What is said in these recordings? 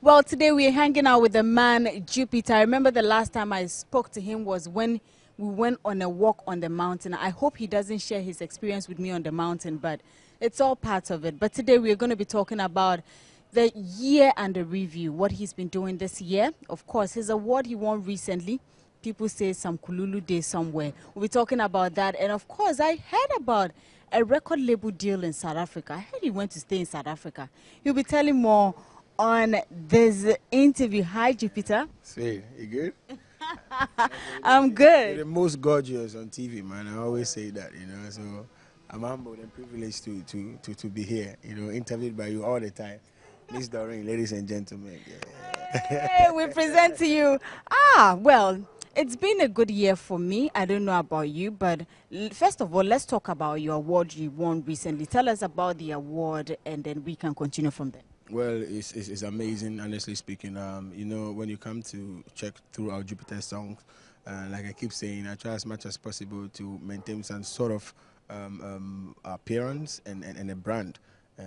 Well, today we're hanging out with the man, Jupitar. I remember the last time I spoke to him was when we went on a walk on the mountain. I hope he doesn't share his experience with me on the mountain, but it's all part of it. But today we're going to be talking about the year and the review, what he's been doing this year. Of course, his award he won recently. People say some Kululu Day somewhere. We'll be talking about that. And of course, I heard about a record label deal in South Africa. I heard he went to stay in South Africa. He'll be telling more on this interview. Hi, Jupitar. Sweet, you good? I'm good. You're the most gorgeous on TV, man. I always say that, you know. So I'm humbled and privileged to be here, you know, interviewed by you all the time. Miss Doreen, ladies and gentlemen. Yeah. Hey, we present to you. Well, it's been a good year for me. I don't know about you, but first of all, let's talk about your award you won recently. Tell us about the award, and then we can continue from there. Well, it's amazing, honestly speaking. You know, when you come to check through our Jupitar songs, like I keep saying, I try as much as possible to maintain some sort of appearance and a brand,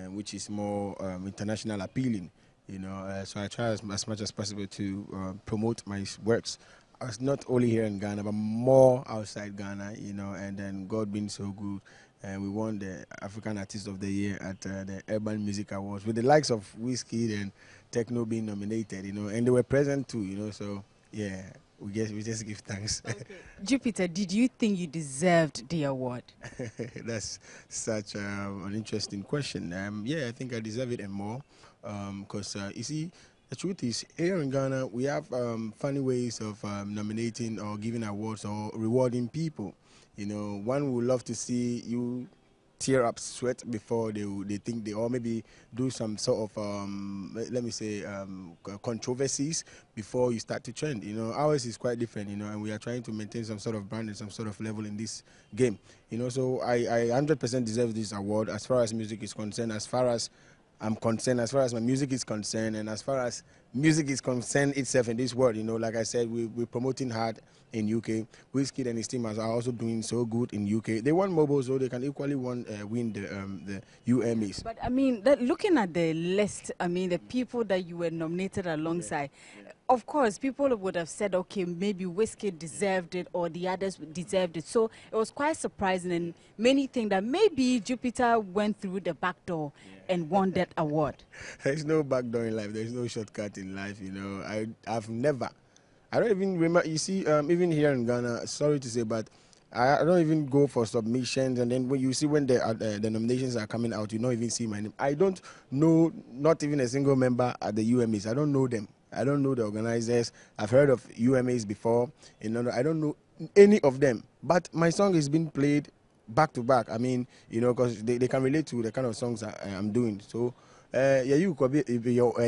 which is more international appealing. You know, so I try as much as possible to promote my works. As not only here in Ghana, but more outside Ghana. You know, and then God being so good. We won the African Artist of the Year at the Urban Music Awards with the likes of Whiskey and Techno being nominated, you know, and they were present too, you know, so yeah, we just give thanks. Okay. Jupitar, did you think you deserved the award? That's such an interesting question. Yeah, I think I deserve it and more because, you see, the truth is, here in Ghana, we have funny ways of nominating or giving awards or rewarding people. You know, one would love to see you tear up sweat before they think they, or maybe do some sort of let me say controversies before you start to trend. You know, ours is quite different. You know, and we are trying to maintain some sort of brand and some sort of level in this game. You know, so I 100% deserve this award as far as music is concerned, as far as I'm concerned, as far as my music is concerned, and as far as music is concerned itself in this world. You know, like I said, we're promoting hard in UK. Whiskey and his team are also doing so good in UK. They won mobile, so they can equally win the UMAs. But I mean, looking at the list, I mean, the people that you were nominated alongside, of course, people would have said, okay, maybe Whiskey deserved it or the others deserved it. So it was quite surprising, and many think that maybe Jupitar went through the back door and won that award. There's no back door in life. There's no shortcut in life, you know. I've never, I don't even remember, you see, even here in Ghana, sorry to say, but I don't even go for submissions, and then when you see when the nominations are coming out, you don't even see my name. I don't know, not even a single member at the UMAs. I don't know them. I don't know the organizers. I've heard of UMAs before. You know, I don't know any of them. But my song is being played back to back. I mean, you know, because they can relate to the kind of songs I'm doing. So, yeah, you will baby, baby. You know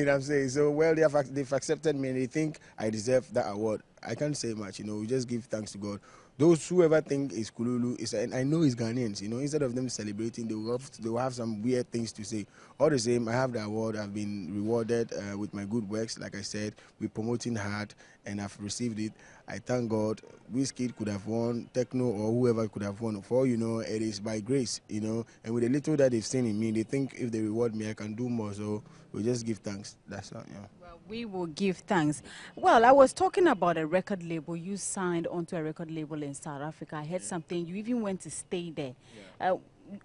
what I'm saying? So, well, they've accepted me and they think I deserve that award. I can't say much, you know, we just give thanks to God. Those whoever think is Kululu, and I know it's Ghanaians, you know, instead of them celebrating, they will have some weird things to say. All the same, I have the award, I've been rewarded with my good works, like I said, we're promoting hard, and I've received it. I thank God. Whiskey could have won, Techno or whoever could have won. For all you know, it is by grace, you know, and with the little that they've seen in me, they think if they reward me, I can do more, so we just give thanks. That's all, yeah. Well, we will give thanks. Well, I was talking about a record label. You signed onto a record label in South Africa. I heard something. You even went to stay there. Yeah.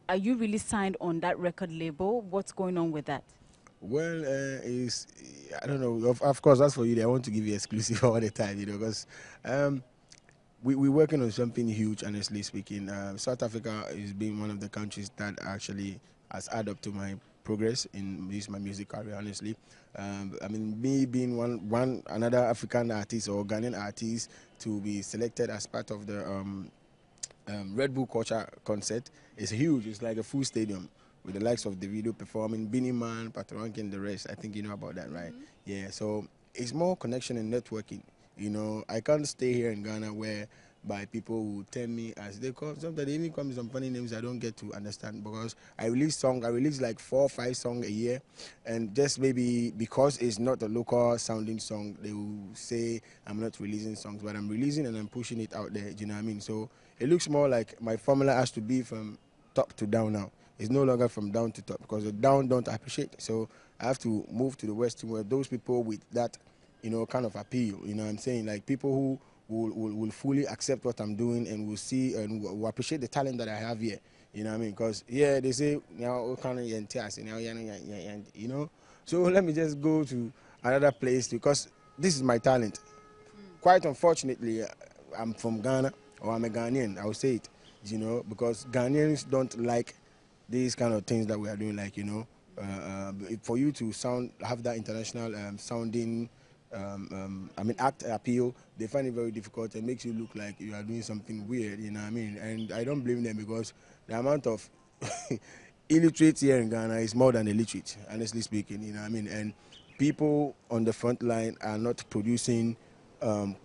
Are you really signed on that record label? What's going on with that? Well, I don't know. Of course, that's for you. I want to give you exclusive all the time, you know, because we're working on something huge, honestly speaking. South Africa has been one of the countries that actually has added up to my progress in my music career, honestly. I mean, me being another African artist or Ghanaian artist to be selected as part of the Red Bull Culture concert is huge. It's like a full stadium with the likes of the video performing, Beanie Man, Patoranking, and the rest. I think you know about that, right? Yeah, so it's more connection and networking. You know, I can't stay here in Ghana where by people who tell me as they call, sometimes they even call me some funny names I don't get to understand, because I release like 4 or 5 songs a year, and just maybe because it's not a local sounding song, they will say I'm not releasing songs, but I'm releasing and I'm pushing it out there, do you know what I mean? So it looks more like my formula has to be from top to down now. It's no longer from down to top because the down don't appreciate. So I have to move to the west where those people with that, kind of appeal. You know what I'm saying? Like people who will fully accept what I'm doing and will see and will appreciate the talent that I have here. You know what I mean? Because yeah, they say now kind of. So let me just go to another place because this is my talent. Quite unfortunately, I'm from Ghana or I'm a Ghanaian. I will say it, because Ghanaians don't like these kind of things that we are doing. Like for you to have that international sounding, act appeal, they find it very difficult and makes you look like you are doing something weird. You know what I mean? And I don't blame them because the amount of illiterate here in Ghana is more than illiterate, honestly speaking. You know what I mean? And people on the front line are not producing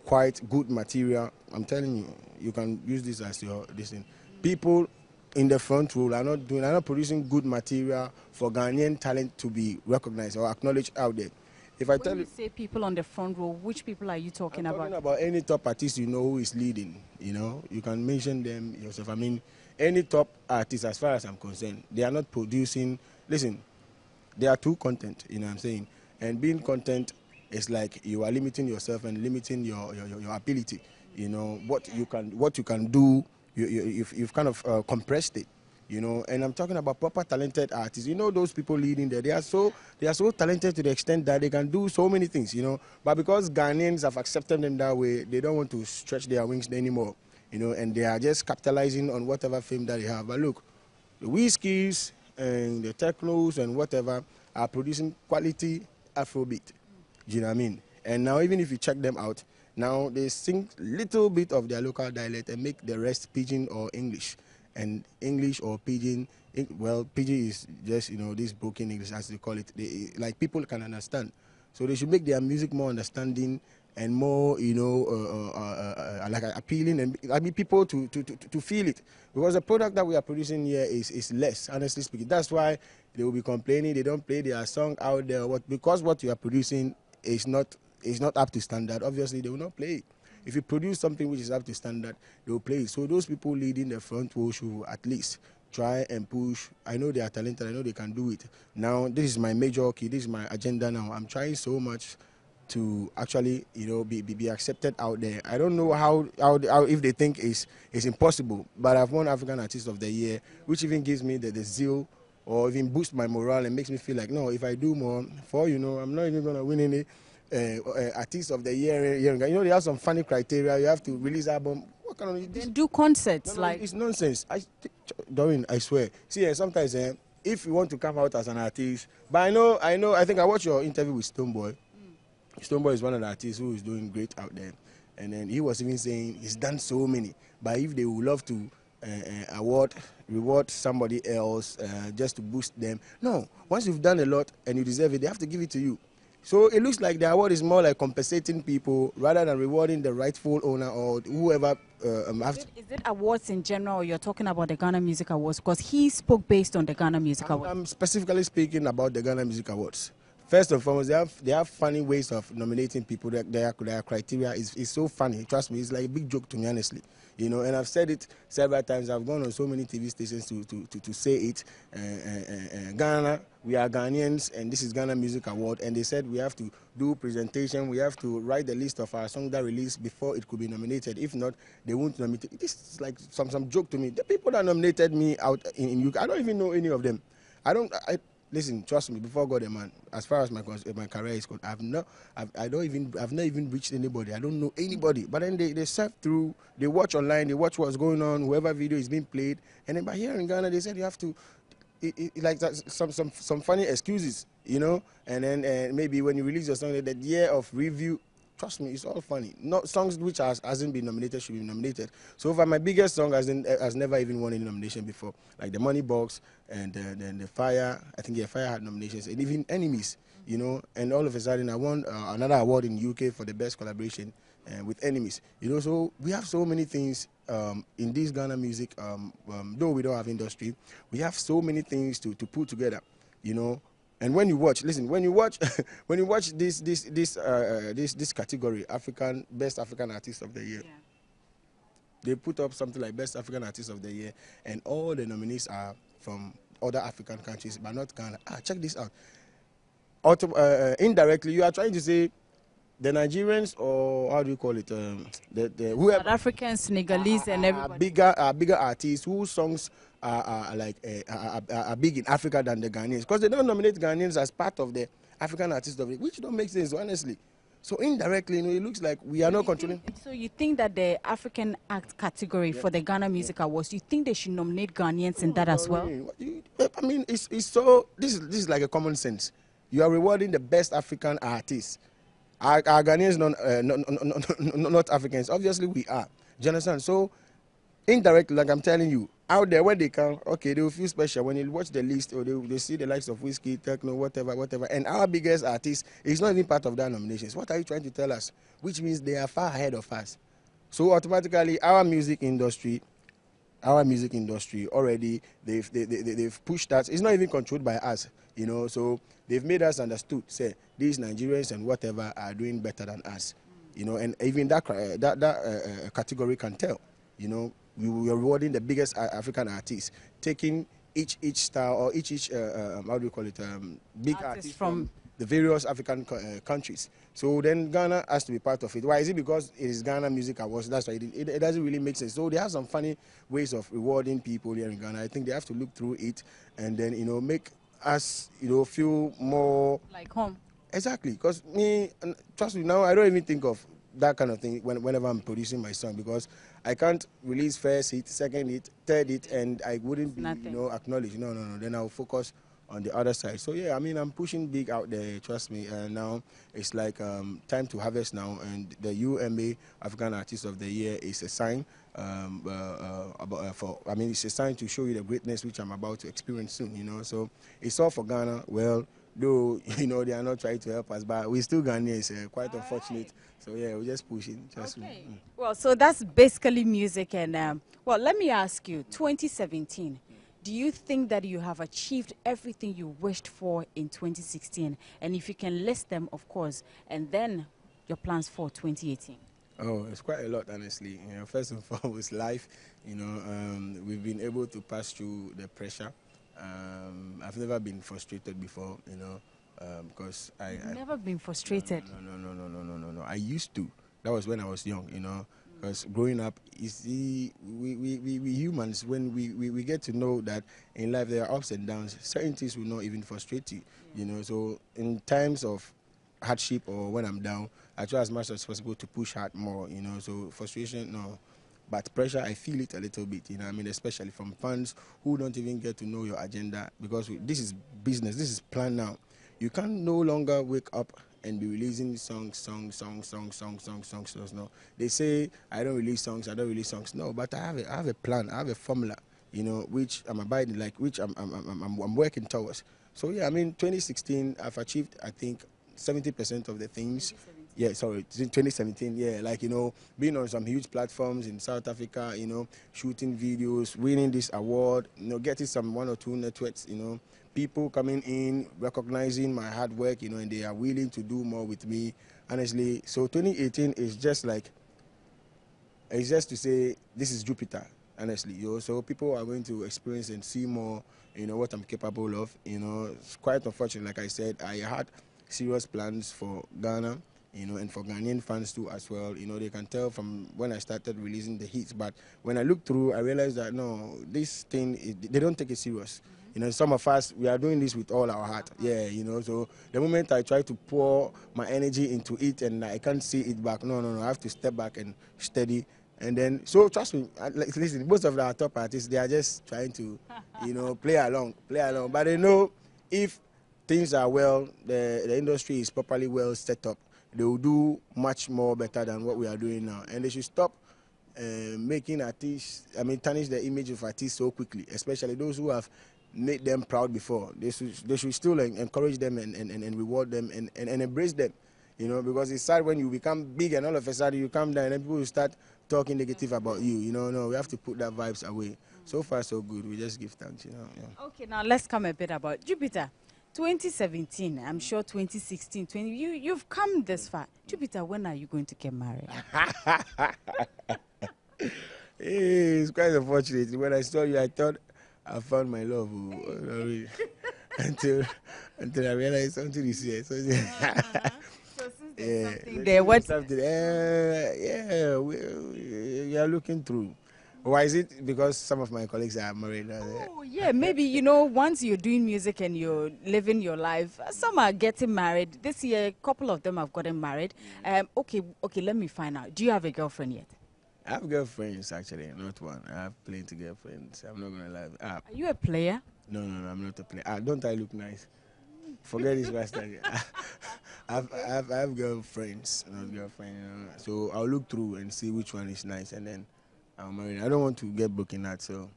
quite good material. I'm telling you, you can use this as your thing. People in the front row are not producing good material for Ghanaian talent to be recognized or acknowledged out there. If I tell you say people on the front row, which people are you talking about? I'm talking about any top artist who is leading. You can mention them yourself. I mean, any top artist, as far as I'm concerned, they are not producing. Listen, they are too content. You know what I'm saying? And being content is like you are limiting yourself and limiting your ability. What you can do. You've kind of compressed it. And I'm talking about proper talented artists. Those people leading there, they are so talented to the extent that they can do so many things. But because Ghanaians have accepted them that way, they don't want to stretch their wings anymore. And they are just capitalizing on whatever fame that they have. But look, the Whiskeys and the Technos and whatever are producing quality Afrobeat. Do you know what I mean? And now even if you check them out, now they sing little bit of their local dialect and make the rest Pidgin or English. And English or Pidgin, well, Pidgin is just, this broken English as they call it. Like people can understand. So they should make their music more understanding and more, like appealing, and I mean people to feel it. Because the product that we are producing here is less, honestly speaking. That's why they will be complaining they don't play their song out there. Because what you are producing is not up to standard. Obviously, they will not play it. If you produce something which is up to standard, they will play it. So those people leading the front row should at least try and push. I know they are talented. I know they can do it. Now, this is my major key. This is my agenda now. I'm trying so much to actually, be accepted out there. I don't know how if they think it's impossible, but I've won African Artist of the Year, which even gives me the zeal or even boosts my morale and makes me feel like, no, if I do more, I'm not even going to win any Artist of the Year. They have some funny criteria. You have to release album. What kind of then do concerts? No, it's nonsense. Doreen, I swear. See, sometimes if you want to come out as an artist, but I think I watched your interview with Stoneboy. Stoneboy is one of the artists who is doing great out there, and then he was even saying he's done so many. But if they would love to reward somebody else just to boost them, no. Once you've done a lot and you deserve it, they have to give it to you. So it looks like the award is more like compensating people rather than rewarding the rightful owner or whoever. Is it awards in general, or you're talking about the Ghana Music Awards? Because he spoke based on the Ghana Music Awards. I'm specifically speaking about the Ghana Music Awards. First and foremost, they have funny ways of nominating people. Their criteria is so funny. Trust me, it's like a big joke to me, honestly. And I've said it several times. I've gone on so many TV stations to say it. Ghana, we are Ghanaians, and this is Ghana Music Award. And they said we have to do presentation. We have to write the list of our songs that released before it could be nominated. If not, they won't nominate it. This is like some joke to me. The people that nominated me out in UK, I don't even know any of them. Listen, trust me, before God and man, as far as my career is concerned, I've not even reached anybody. I don't know anybody. But then they surf through, they watch online, they watch what's going on, whoever video is being played. And then by here in Ghana, they said you have to, like that, some funny excuses, And then maybe when you release your song, the year of review. Trust me, it's all funny. Not songs which hasn't been nominated should be nominated. So far, my biggest song has never even won any nomination before, like the Money Box and then the Fire. I think Fire had nominations, and even Enemies. And all of a sudden I won another award in UK for the best collaboration with Enemies. So we have so many things in this Ghana music. Though we don't have industry, we have so many things to put together. And when you watch, when you watch this category, Best African Artist of the Year, they put up something like Best African Artist of the Year, and all the nominees are from other African countries, but not Ghana. Check this out. Indirectly, you are trying to say the Nigerians, or how do you call it? The whoever South Africans, Senegalese, and everybody. bigger artists whose songs are big in Africa than the Ghanaians, because they don't nominate Ghanaians as part of the African artists of it, which don't make sense, honestly. So indirectly, it looks like we are not controlling. So you think that the African act category for the Ghana Music Awards, you think they should nominate Ghanaians in that as well? I mean, it's so. This is like a common sense. You are rewarding the best African artists. Are Ghanaians not Africans? Obviously, we are. Do you understand? So, indirectly, like I'm telling you, out there when they come, okay, they will feel special when you watch the list, or they see the likes of Whiskey, Techno, whatever, and our biggest artist is not even part of that nominations. What are you trying to tell us? Which means they are far ahead of us. So automatically, our music industry already, they've pushed us. It's not even controlled by us, so they've made us understood, say, these Nigerians and whatever are doing better than us, and even that category can tell, we are rewarding the biggest African artists, taking each style, or each how do you call it, big artists from the various African countries. So then Ghana has to be part of it. Why is it? Because it is Ghana Music Awards. That's why it doesn't really make sense. So they have some funny ways of rewarding people here in Ghana. I think they have to look through it and then make us feel more like home. Exactly. Because trust me, now I don't even think of that kind of thing whenever I'm producing my song, because I can't release first hit, second hit, third hit, and I wouldn't be acknowledged. No. Then I'll focus on the other side. So yeah, I mean, I'm pushing big out there, trust me. And now it's like time to harvest now, and the UMA African Artist of the Year is a sign it's a sign to show you the greatness which I'm about to experience soon, so it's all for Ghana. Well, though they are not trying to help us, but we still Ghanaians, quite unfortunate. So yeah, we're just pushing. Okay. Well, so that's basically music. And well, let me ask you, 2017, do you think that you have achieved everything you wished for in 2016? And if you can list them, of course, and then your plans for 2018. Oh, it's quite a lot, honestly. First and foremost, life. We've been able to pass through the pressure. I've never been frustrated before, because I've never been frustrated. No. I used to. That was when I was young, because growing up, you see, we humans, when we get to know that in life there are ups and downs, certain things will not even frustrate you, So in times of hardship or when I'm down, I try as much as possible to push hard more, So frustration, no. But pressure, I feel it a little bit, especially from fans who don't even get to know your agenda, because this is business, this is planned now. You can no longer wake up and be releasing songs. No, they say I don't release songs. No, but I have a plan. I have a formula, which I'm abiding, like which I'm working towards. So yeah, 2016 I've achieved, I think, 70% of the things. Yeah, sorry, 2017, yeah, being on some huge platforms in South Africa, shooting videos, winning this award, getting some 1 or 2 networks, people coming in, recognizing my hard work, and they are willing to do more with me, honestly. So 2018 is just it's just to say, this is Jupitar, honestly, So people are going to experience and see more, what I'm capable of, It's quite unfortunate, like I said, I had serious plans for Ghana, and for Ghanaian fans too as well. They can tell from when I started releasing the hits, but when I look through, I realized that no, this thing, they don't take it serious. Some of us, we are doing this with all our heart. Yeah, so the moment I try to pour my energy into it and I can't see it back, no, I have to step back and steady. And then, so trust me, listen, most of our top artists, they are just trying to, play along. But they know if things are well, the industry is properly well set up, they will do much more better than what we are doing now. And they should stop making artists, tarnish the image of artists so quickly, especially those who have made them proud before. They should still encourage them and reward them and embrace them, because it's sad when you become big and all of a sudden you come down and people will start talking negative about you. No, we have to put that vibes away. So far, so good. We just give thanks, Yeah. Okay, now let's come a bit about Jupitar. 2017, I'm sure 2016, you've come this far. Jupitar, when are you going to get married? It's quite unfortunate. When I saw you, I thought I found my love. Oh, until until I realized something is here. So, So since there's yeah, something there, what? something. Yeah, we are looking through. Why is it? Because some of my colleagues are married. Oh, yeah, maybe, once you're doing music and you're living your life, some are getting married. This year, a couple of them have gotten married. Okay, let me find out. Do you have a girlfriend yet? I have girlfriends actually, not one. I have plenty girlfriends. I'm not gonna lie. Are you a player? No, I'm not a player. Don't I look nice? Forget this bastard. I have girlfriends, not girlfriend. So I'll look through and see which one is nice, and then I'll marry. I don't want to get broken heart, so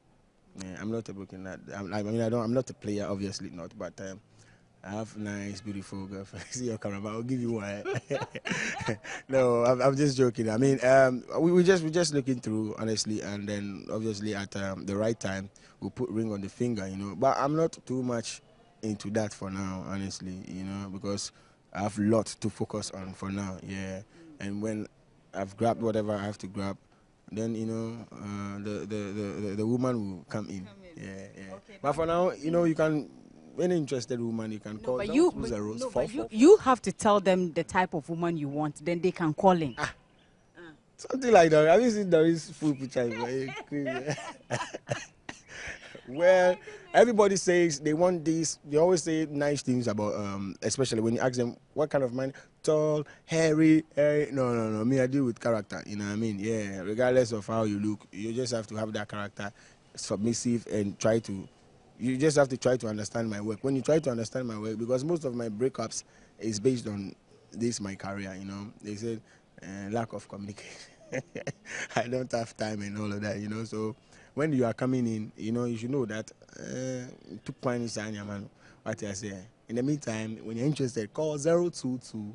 yeah, I'm not a broken heart. I'm not a player, obviously not, but I have nice, beautiful girlfriends. See your camera, but I'll give you one. No, I'm just joking. I mean, we're just looking through, honestly, and then obviously at the right time, we'll put ring on the finger, But I'm not too much into that for now, honestly, because I have a lot to focus on for now, yeah. And when I've grabbed whatever I have to grab, then the woman will come in. Yeah. Okay, but for now, you can. Any interested woman, you can call. You have to tell them the type of woman you want, then they can call in. Something like that. Have you seen Doris full picture? Crazy. Well, everybody says they want this. They always say nice things about, especially when you ask them what kind of man, tall, hairy. No. Me, I deal with character. You know what I mean? Yeah. Regardless of how you look, you just have to have that character, submissive, and you just have to try to understand my work. When you try to understand my work, because most of my breakups is based on this, my career, They said lack of communication. I don't have time and all of that, So when you are coming in, you should know that what I say. In the meantime, when you're interested, call 022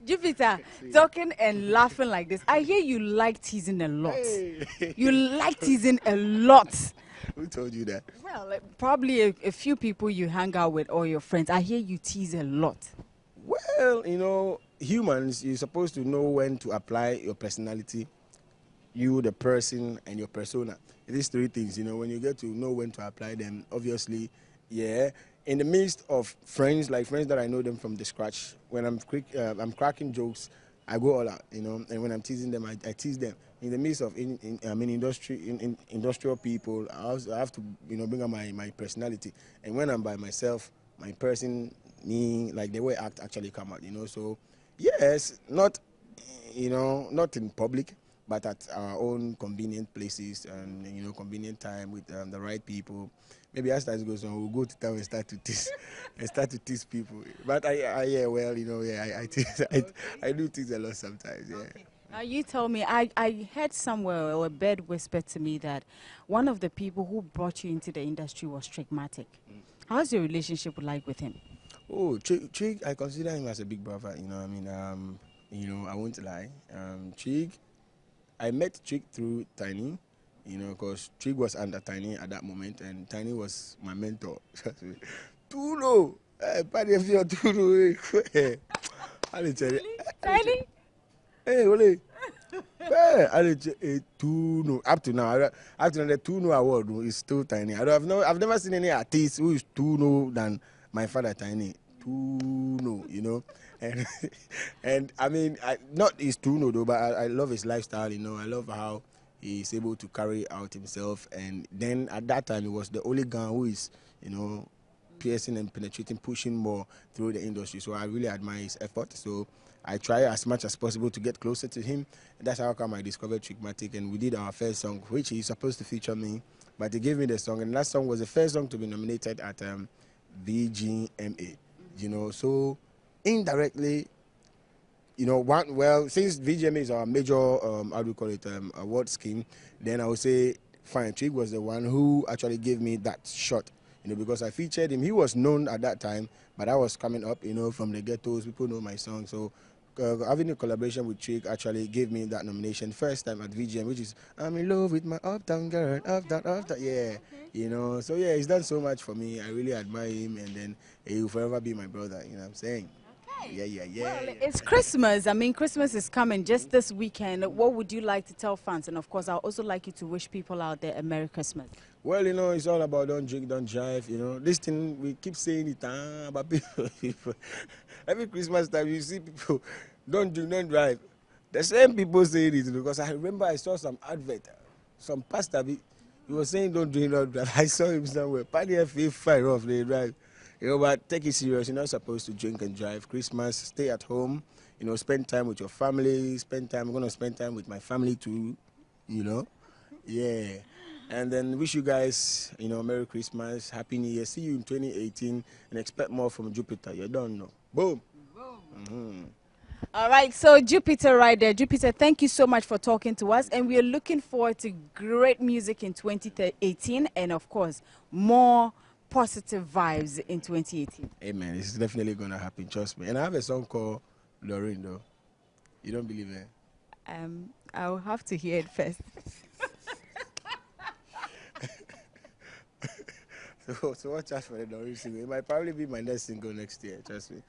Jupiter, talking and laughing like this. I hear you like teasing a lot. Hey. You like teasing a lot. Who told you that? Well, probably a few people you hang out with or your friends. I hear you tease a lot. Well, humans, you're supposed to know when to apply your personality, you, the person, and your persona. These three things, when you get to know when to apply them, obviously, yeah. In the midst of friends, like friends that I know them from the scratch, when I'm cracking jokes, I go all out, and when I'm teasing them, I tease them. In the midst of industrial people, I have to, bring out my personality. And when I'm by myself, my person, me, like the way I act actually come out, So, yes, not in public, but at our own convenient places and convenient time with the right people. Maybe as time goes on, we'll go to town and start to tease people. But I tease, I do tease a lot sometimes. Yeah. Okay. Now you tell me, I heard somewhere or a bird whispered to me that one of the people who brought you into the industry was Trigmatic. How's your relationship like with him? Oh, Trig, I consider him as a big brother. I won't lie. Trig, I met Trig through Tiny, because Trig was under Tiny at that moment, and Tiny was my mentor. Tuno, party of your Tuno. Tiny? Hey, Ole. Hey, Tuno. Up to now, the Tuno award is still Tiny. I've never seen any artist who is Tuno than my father Tiny. Tuno, and and I mean, not his Tuno though, but I love his lifestyle. I love how he's able to carry out himself. And then at that time, he was the only guy who is, piercing and penetrating, pushing more through the industry. So I really admire his effort. So I try as much as possible to get closer to him. And that's how come I discovered Trigmatic, and we did our first song, which he's supposed to feature me, but he gave me the song, and that song was the first song to be nominated at VGMA. So indirectly, since VGMA is our major, how do you call it, award scheme, then I would say, fine, Trig was the one who actually gave me that shot, because I featured him. He was known at that time, but I was coming up, from the ghettos. People know my song. So having a collaboration with Trig actually gave me that nomination first time at VGM, which is I'm in love with my uptown girl, uptown, yeah. Okay. So yeah, he's done so much for me. I really admire him, and then he will forever be my brother. You know what I'm saying? Yeah. Well, it's Christmas. I mean, Christmas is coming just this weekend. What would you like to tell fans? And of course, I'd also like you to wish people out there a Merry Christmas. Well, it's all about don't drink, don't drive. This thing we keep saying it, but people, every Christmas time you see people don't drink, don't drive. The same people saying it because I remember I saw some advert, some pastor. He was saying don't drink, don't drive. I saw him somewhere. Party FA fire off they drive. But take it serious. You're not supposed to drink and drive. Christmas, stay at home. Spend time with your family. I'm gonna spend time with my family too. Yeah. And then wish you guys, Merry Christmas, Happy New Year. See you in 2018 and expect more from Jupiter. You don't know. Boom. Mm-hmm. All right, so Jupiter right there. Jupiter, thank you so much for talking to us. And we are looking forward to great music in 2018 and, of course, more positive vibes in 2018. Amen. It's definitely going to happen. Trust me. And I have a song called Lorraine, though. You don't believe it? I'll have to hear it first. So watch out for the Lorraine single. It might probably be my next single next year. Trust me.